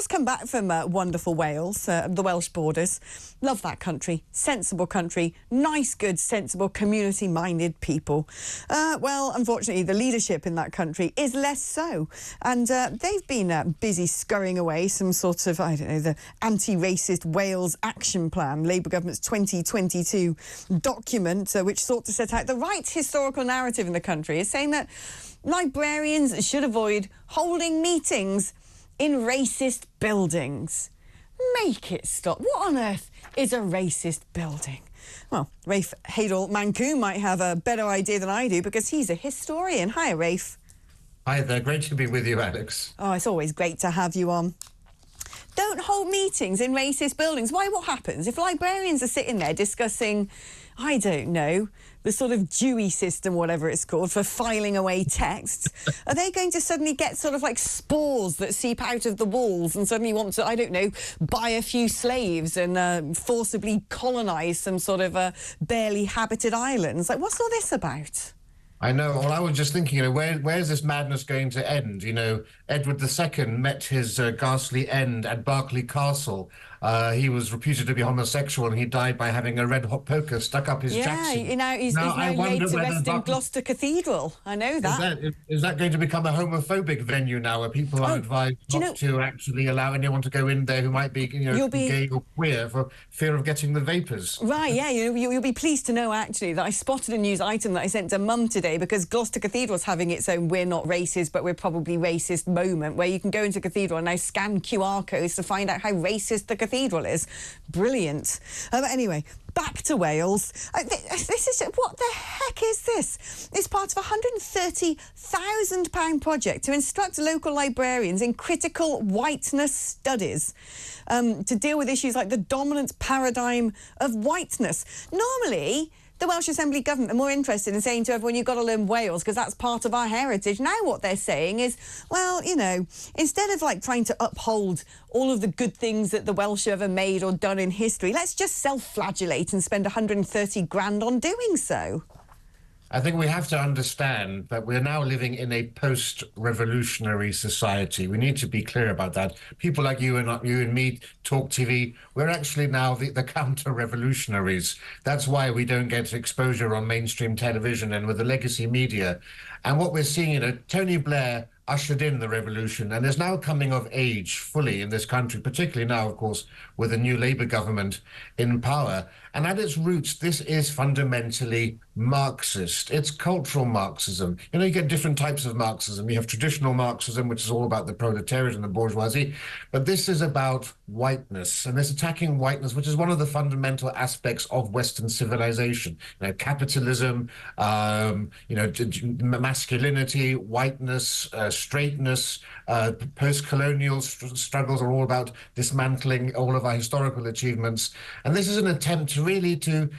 just come back from wonderful Wales, the Welsh borders. Love that country. Sensible country. Nice, good, sensible, community-minded people. Well, unfortunately, the leadership in that country is less so. And they've been busy scurrying away some sort of, I don't know, the anti-racist Wales action plan, Labour government's 2022 document, which sought to set out the right historical narrative in the country, is saying that librarians should avoid holding meetings in racist buildings. Make it stop. What on earth is a racist building? Well, Rafe Heydel-Mankoo might have a better idea than I do because he's a historian. Hi, Rafe. Hi there. Great to be with you, Alex. Oh, it's always great to have you on. Don't hold meetings in racist buildings. Why? What happens if librarians are sitting there discussing, I don't know, the sort of Dewey system, whatever it's called, for filing away texts? Are they going to suddenly get sort of like spores that seep out of the walls and suddenly want to, I don't know, buy a few slaves and forcibly colonise some sort of barely habited islands? Like, what's all this about? I know. Well, I was just thinking, you know, where's this madness going to end? You know, Edward II met his ghastly end at Berkeley Castle. He was reputed to be homosexual, and he died by having a red-hot poker stuck up his tracksuit. Yeah, he's now laid to rest in Gloucester Cathedral. I know that. Is that going to become a homophobic venue now, where people are advised not to actually allow anyone to go in there who might be, you know, gay or queer for fear of getting the vapours? Right, yeah. You'll be pleased to know, actually, that I spotted a news item that I sent to Mum today, because Gloucester Cathedral's having its own "we're not racist, but we're probably racist" moment, where you can go into Cathedral and now scan QR codes to find out how racist the cathedral is. Brilliant. But anyway, back to Wales. This is, what the heck is this? It's part of a £130,000 project to instruct local librarians in critical whiteness studies to deal with issues like the dominant paradigm of whiteness. Normally, the Welsh Assembly government are more interested in saying to everyone, you've got to learn Wales because that's part of our heritage. Now what they're saying is, well, you know, instead of like trying to uphold all of the good things that the Welsh have ever made or done in history, let's just self-flagellate and spend 130 grand on doing so. I think we have to understand that we're now living in a post-revolutionary society. We need to be clear about that. People like you and me, TalkTV, we're actually now the counter-revolutionaries. That's why we don't get exposure on mainstream television and with the legacy media. And what we're seeing, you know, Tony Blair ushered in the revolution and is now coming of age fully in this country, particularly now, of course, with a new Labour government in power. And at its roots, this is fundamentally Marxist. It's cultural Marxism. You know, you get different types of Marxism. You have traditional Marxism, which is all about the proletariat and the bourgeoisie. But this is about whiteness, and it's attacking whiteness, which is one of the fundamental aspects of Western civilization. You know, capitalism, you know, masculinity, whiteness, straightness, post-colonial struggles are all about dismantling all of our historical achievements. And this is an attempt really to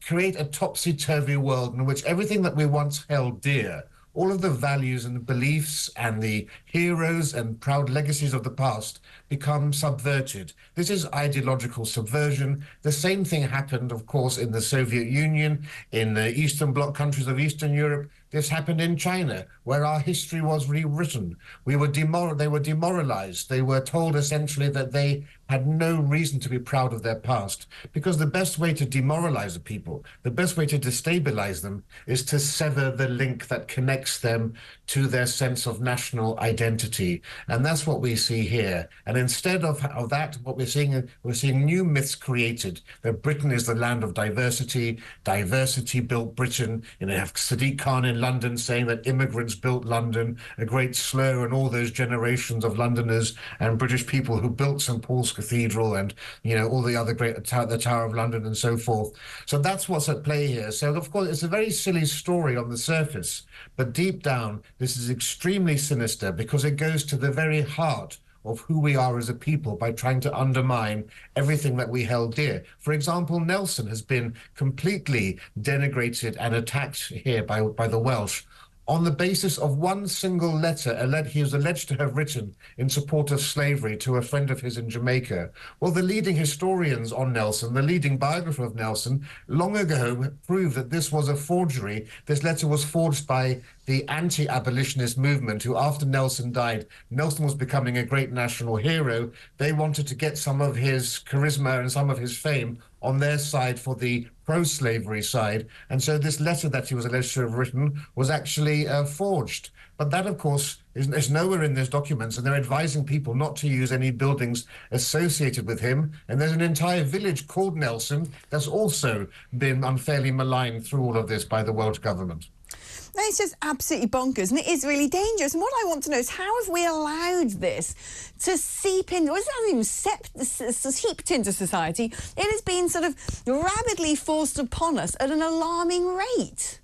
create a topsy-turvy world in which everything that we once held dear, all of the values and the beliefs and the heroes and proud legacies of the past, become subverted. This is ideological subversion. The same thing happened, of course, in the Soviet Union, in the Eastern Bloc countries of Eastern Europe. This happened in China, where our history was rewritten. They were demoralized. They were told essentially that they had no reason to be proud of their past, because the best way to demoralize a people, the best way to destabilize them, is to sever the link that connects them to their sense of national identity. And that's what we see here. And instead of that, what we're seeing new myths created, that Britain is the land of diversity, diversity built Britain. You know, you have Sadiq Khan in London saying that immigrants built London, a great slur on all those generations of Londoners and British people who built St. Paul's Cathedral and, you know, all the other great, the Tower of London and so forth. So that's what's at play here. So, of course, it's a very silly story on the surface, but deep down, this is extremely sinister because it goes to the very heart of who we are as a people by trying to undermine everything that we held dear. For example, Nelson has been completely denigrated and attacked here by the Welsh on the basis of one single letter he was alleged to have written in support of slavery to a friend of his in Jamaica. Well, the leading historians on Nelson, the leading biographer of Nelson, long ago proved that this was a forgery. This letter was forged by the anti-abolitionist movement, who after Nelson died, Nelson was becoming a great national hero. They wanted to get some of his charisma and some of his fame on their side for the pro-slavery side. And so this letter that he was alleged to have written was actually forged. But that, of course, is nowhere in these documents, and they're advising people not to use any buildings associated with him. And there's an entire village called Nelson that's also been unfairly maligned through all of this by the Welsh government. It's just absolutely bonkers, and it is really dangerous. And what I want to know is, how have we allowed this to seep in? Well, it hasn't even seeped into society. It has been sort of rapidly forced upon us at an alarming rate.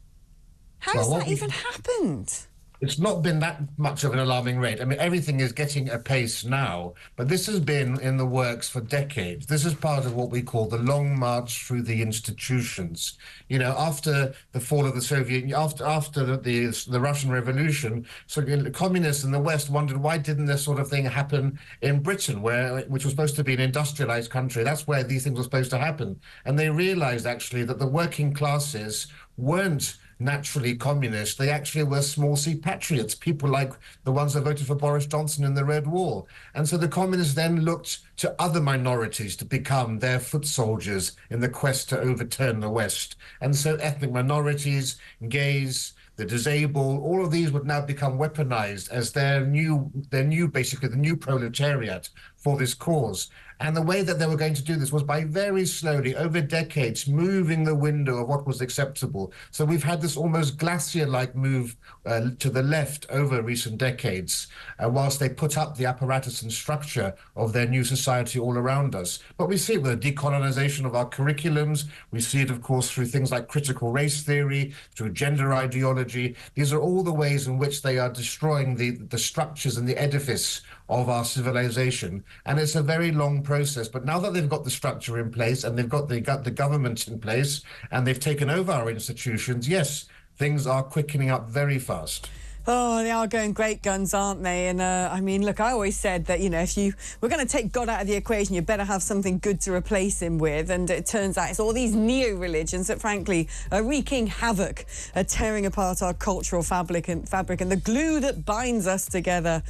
How has that even happened? It's not been that much of an alarming rate. I mean, everything is getting apace now, but this has been in the works for decades. This is part of what we call the long march through the institutions. You know, after the fall of the Soviet, after the Russian Revolution, so the communists in the West wondered, why didn't this sort of thing happen in Britain, which was supposed to be an industrialized country? That's where these things were supposed to happen. And they realized actually that the working classes weren't naturally communist. They actually were small C patriots, people like the ones that voted for Boris Johnson in the Red Wall. And so the communists then looked to other minorities to become their foot soldiers in the quest to overturn the West. And so ethnic minorities, gays, the disabled, all of these would now become weaponized as basically the new proletariat for this cause. And the way that they were going to do this was by very slowly, over decades, moving the window of what was acceptable. So we've had this almost glacier-like move to the left over recent decades, whilst they put up the apparatus and structure of their new society all around us. But we see it with the decolonisation of our curriculums. We see it, of course, through things like critical race theory, through gender ideology. These are all the ways in which they are destroying the structures and the edifice of our civilization. And it's a very long process. But now that they've got the structure in place and they've got the government in place and they've taken over our institutions, yes, things are quickening up very fast. Oh, they are going great guns, aren't they? And I mean, look, I always said that, you know, if you were going to take God out of the equation, you better have something good to replace him with. And it turns out it's all these neo-religions that, frankly, are wreaking havoc, are tearing apart our cultural fabric and the glue that binds us together.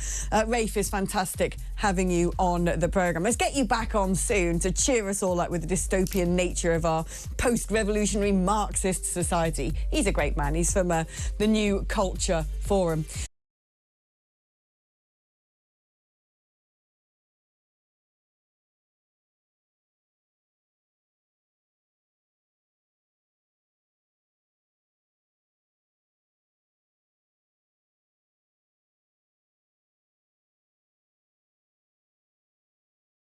Rafe, is fantastic having you on the programme. Let's get you back on soon to cheer us all up with the dystopian nature of our post-revolutionary Marxist society. He's a great man. He's from the New Culture Forum.